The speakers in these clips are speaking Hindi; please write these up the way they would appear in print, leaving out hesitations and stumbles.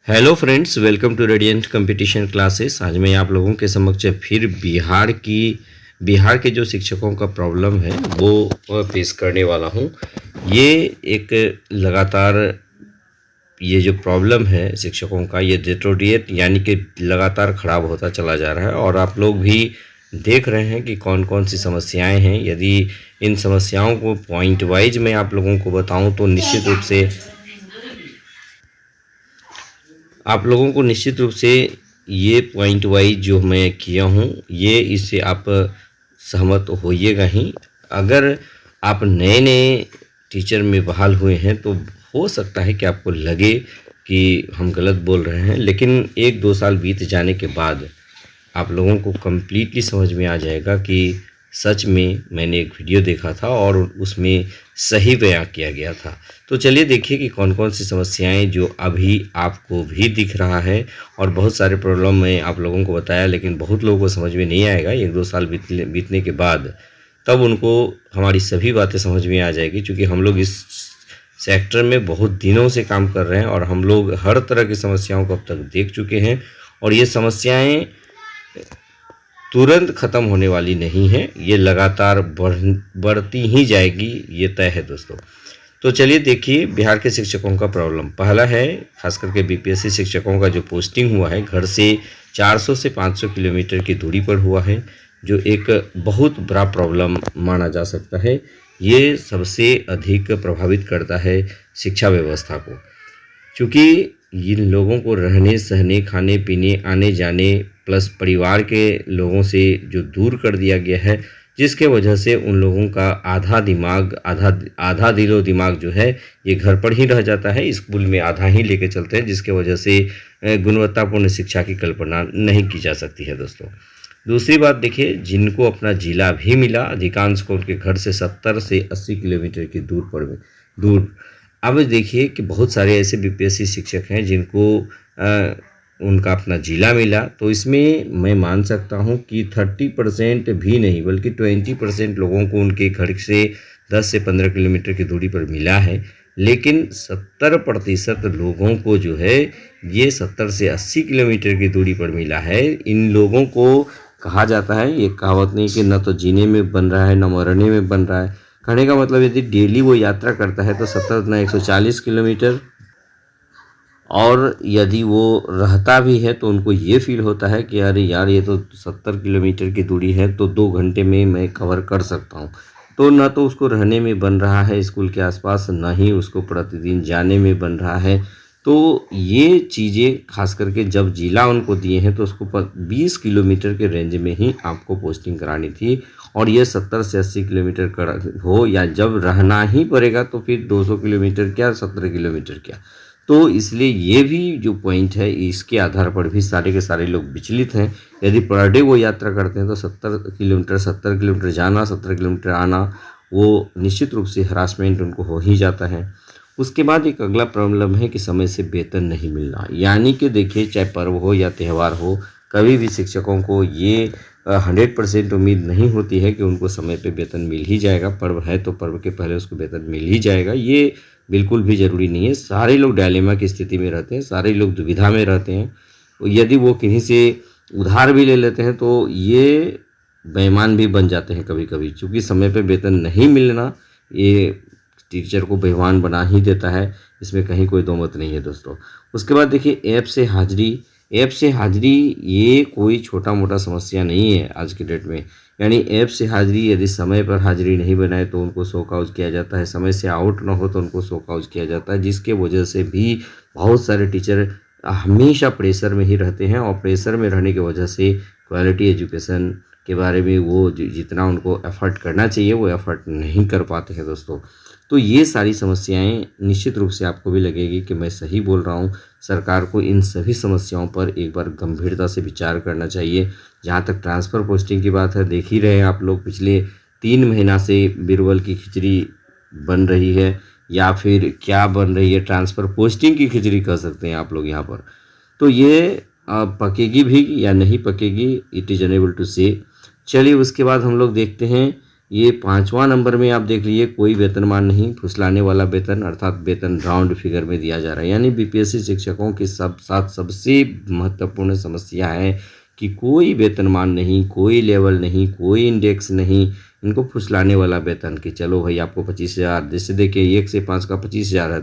Hello friends, welcome to Radiant competition classes. आज मैं आप लोगों के समक्ष फिर बिहार के जो शिक्षकों का प्रॉब्लम है वो पेश करने वाला हूँ। ये एक लगातार ये जो प्रॉब्लम है शिक्षकों का, ये डेटोरिएट यानी कि लगातार ख़राब होता चला जा रहा है और आप लोग भी देख रहे हैं कि कौन कौन सी समस्याएं हैं। यदि इन समस्याओं को पॉइंट वाइज मैं आप लोगों को बताऊं तो निश्चित रूप से ये पॉइंट वाइज जो मैं किया हूँ ये इससे आप सहमत होइएगा ही। अगर आप नए नए टीचर में बहाल हुए हैं तो हो सकता है कि आपको लगे कि हम गलत बोल रहे हैं, लेकिन 1-2 साल बीत जाने के बाद आप लोगों को कम्प्लीटली समझ में आ जाएगा कि सच में मैंने एक वीडियो देखा था और उसमें सही बयां किया गया था। तो चलिए देखिए कि कौन कौन सी समस्याएं जो अभी आपको भी दिख रहा है। और बहुत सारे प्रॉब्लम मैं आप लोगों को बताया, लेकिन बहुत लोगों को समझ में नहीं आएगा। 1-2 साल बीतने के बाद तब उनको हमारी सभी बातें समझ में आ जाएगी, क्योंकि हम लोग इस सेक्टर में बहुत दिनों से काम कर रहे हैं और हम लोग हर तरह की समस्याओं को अब तक देख चुके हैं। और ये समस्याएं तुरंत ख़त्म होने वाली नहीं है, ये लगातार बढ़ती ही जाएगी, ये तय है दोस्तों। तो चलिए देखिए बिहार के शिक्षकों का प्रॉब्लम। पहला है खास करके बीपीएससी शिक्षकों का जो पोस्टिंग हुआ है घर से 400 से 500 किलोमीटर की दूरी पर हुआ है, जो एक बहुत बड़ा प्रॉब्लम माना जा सकता है। ये सबसे अधिक प्रभावित करता है शिक्षा व्यवस्था को, क्योंकि इन लोगों को रहने सहने खाने पीने आने जाने प्लस परिवार के लोगों से जो दूर कर दिया गया है, जिसके वजह से उन लोगों का आधा दिलो दिमाग जो है ये घर पर ही रह जाता है, स्कूल में आधा ही लेके चलते हैं, जिसके वजह से गुणवत्तापूर्ण शिक्षा की कल्पना नहीं की जा सकती है दोस्तों। दूसरी बात देखिए, जिनको अपना जिला भी मिला अधिकांश को उनके घर से 70 से 80 किलोमीटर की दूर। अब देखिए कि बहुत सारे ऐसे बीपीएससी शिक्षक हैं जिनको उनका अपना जिला मिला, तो इसमें मैं मान सकता हूं कि 30% भी नहीं बल्कि 20% लोगों को उनके घर से 10 से 15 किलोमीटर की दूरी पर मिला है। लेकिन 70% लोगों को जो है ये 70 से 80 किलोमीटर की दूरी पर मिला है। इन लोगों को कहा जाता है, ये कहावत नहीं कि न तो जीने में बन रहा है न मरने में बन रहा है। कहने का मतलब यदि डेली वो यात्रा करता है तो 70 न 140 किलोमीटर, और यदि वो रहता भी है तो उनको ये फील होता है कि अरे यार ये तो 70 किलोमीटर की दूरी है तो 2 घंटे में मैं कवर कर सकता हूँ। तो न तो उसको रहने में बन रहा है स्कूल के आसपास, न ही उसको प्रतिदिन जाने में बन रहा है। तो ये चीज़ें खास करके जब जिला उनको दिए हैं तो उसको 20 किलोमीटर के रेंज में ही आपको पोस्टिंग करानी थी, और ये 70 से 80 किलोमीटर हो या जब रहना ही पड़ेगा तो फिर 200 किलोमीटर क्या 17 किलोमीटर क्या। तो इसलिए ये भी जो पॉइंट है इसके आधार पर भी सारे के सारे लोग विचलित हैं। यदि पर डे वो यात्रा करते हैं तो 70 किलोमीटर जाना 70 किलोमीटर आना, वो निश्चित रूप से हरासमेंट उनको हो ही जाता है। उसके बाद एक अगला प्रॉब्लम है कि समय से वेतन नहीं मिलना। यानी कि देखिए चाहे पर्व हो या त्यौहार हो, कभी भी शिक्षकों को ये 100% उम्मीद नहीं होती है कि उनको समय पे वेतन मिल ही जाएगा। पर्व है तो पर्व के पहले उसको वेतन मिल ही जाएगा, ये बिल्कुल भी ज़रूरी नहीं है। सारे लोग डायलेमा की स्थिति में रहते हैं, सारे लोग दुविधा में रहते हैं। यदि वो किन्हीं से उधार भी ले लेते हैं तो ये बेईमान भी बन जाते हैं कभी कभी, क्योंकि समय पे वेतन नहीं मिलना ये टीचर को बेईमान बना ही देता है, इसमें कहीं कोई दो मत नहीं है दोस्तों। उसके बाद देखिए ऐप से हाजिरी ये कोई छोटा मोटा समस्या नहीं है आज के डेट में। यानी ऐप से हाजिरी, यदि समय पर हाजिरी नहीं बनाए तो उनको शॉक आउट किया जाता है, समय से आउट ना हो तो उनको शॉक आउट किया जाता है, जिसके वजह से भी बहुत सारे टीचर हमेशा प्रेशर में ही रहते हैं। और प्रेशर में रहने की वजह से क्वालिटी एजुकेशन के बारे में वो जितना उनको एफर्ट करना चाहिए वो एफर्ट नहीं कर पाते हैं दोस्तों। तो ये सारी समस्याएं निश्चित रूप से आपको भी लगेगी कि मैं सही बोल रहा हूँ। सरकार को इन सभी समस्याओं पर एक बार गंभीरता से विचार करना चाहिए। जहाँ तक ट्रांसफ़र पोस्टिंग की बात है, देख ही रहे हैं आप लोग, पिछले 3 महीना से बीरबल की खिचड़ी बन रही है, या फिर क्या बन रही है, ट्रांसफ़र पोस्टिंग की खिचड़ी कह सकते हैं आप लोग यहाँ पर। तो ये पकेगी भी या नहीं पकेगी, इट इज़ अनेबल टू से। चलिए उसके बाद हम लोग देखते हैं ये 5वां नंबर में आप देख लीजिए, कोई वेतनमान नहीं, फुसलाने वाला वेतन अर्थात वेतन राउंड फिगर में दिया जा रहा है। यानी बीपीएससी शिक्षकों के साथ सबसे महत्वपूर्ण समस्या है कि कोई वेतनमान नहीं, कोई लेवल नहीं, कोई इंडेक्स नहीं, इनको फुसलाने वाला वेतन कि चलो भाई आपको 25,000, जैसे देखिए 1 से 5 का 25,000 है,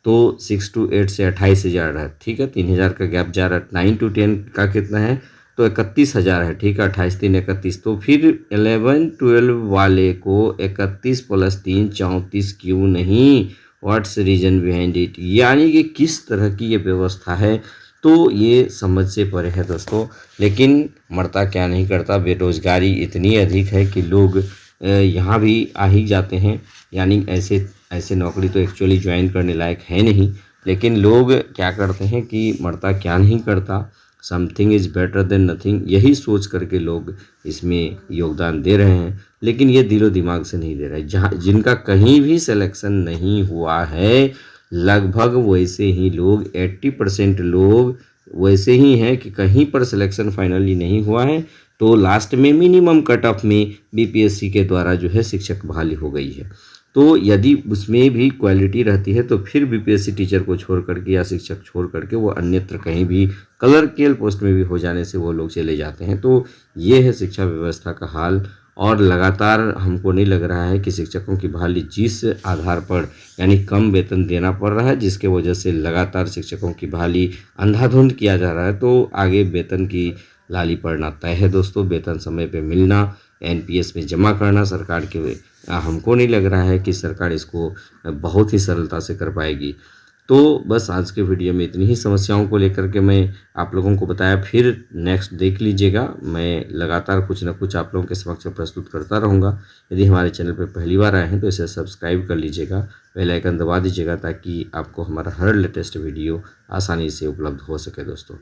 तो 6 to 8 से 28,000 है, ठीक है, 3,000 का गैप जा रहा है। 9 to 10 का कितना है, तो 31,000 है, ठीक है, 28 3 31। तो फिर 11-12 वाले को 31 + 3 34 क्यों नहीं? What's reason behind it? यानी कि किस तरह की ये व्यवस्था है, तो ये समझ से परे है दोस्तों। लेकिन मरता क्या नहीं करता, बेरोजगारी इतनी अधिक है कि लोग यहाँ भी आ ही जाते हैं। यानी ऐसे नौकरी तो एक्चुअली ज्वाइन करने लायक है नहीं, लेकिन लोग क्या करते हैं कि मरता क्या नहीं करता, something is better than nothing, यही सोच करके लोग इसमें योगदान दे रहे हैं। लेकिन ये दिलो दिमाग से नहीं दे रहे। जहाँ जिनका कहीं भी सिलेक्शन नहीं हुआ है, लगभग वैसे ही लोग 80% लोग वैसे ही हैं कि कहीं पर सिलेक्शन फाइनली नहीं हुआ है, तो लास्ट में मिनिमम कट ऑफ में बीपीएससी के द्वारा जो है शिक्षक बहाली हो गई है। तो यदि उसमें भी क्वालिटी रहती है तो फिर बीपीएससी टीचर को छोड़ करके या शिक्षक छोड़ करके वो अन्यत्र कहीं भी क्लर्कियल पोस्ट में भी हो जाने से वो लोग चले जाते हैं। तो ये है शिक्षा व्यवस्था का हाल। और लगातार हमको नहीं लग रहा है कि शिक्षकों की बहाली जिस आधार पर यानी कम वेतन देना पड़ रहा है, जिसके वजह से लगातार शिक्षकों की बहाली अंधाधुंध किया जा रहा है, तो आगे वेतन की लाली पड़ना तय है दोस्तों। वेतन समय पे मिलना, एनपीएस में जमा करना सरकार के, हमको नहीं लग रहा है कि सरकार इसको बहुत ही सरलता से कर पाएगी। तो बस आज के वीडियो में इतनी ही समस्याओं को लेकर के मैं आप लोगों को बताया। फिर नेक्स्ट देख लीजिएगा, मैं लगातार कुछ ना कुछ आप लोगों के समक्ष प्रस्तुत करता रहूँगा। यदि हमारे चैनल पर पहली बार आए हैं तो इसे सब्सक्राइब कर लीजिएगा, बेल आइकन दबा दीजिएगा ताकि आपको हमारा हर लेटेस्ट वीडियो आसानी से उपलब्ध हो सके दोस्तों।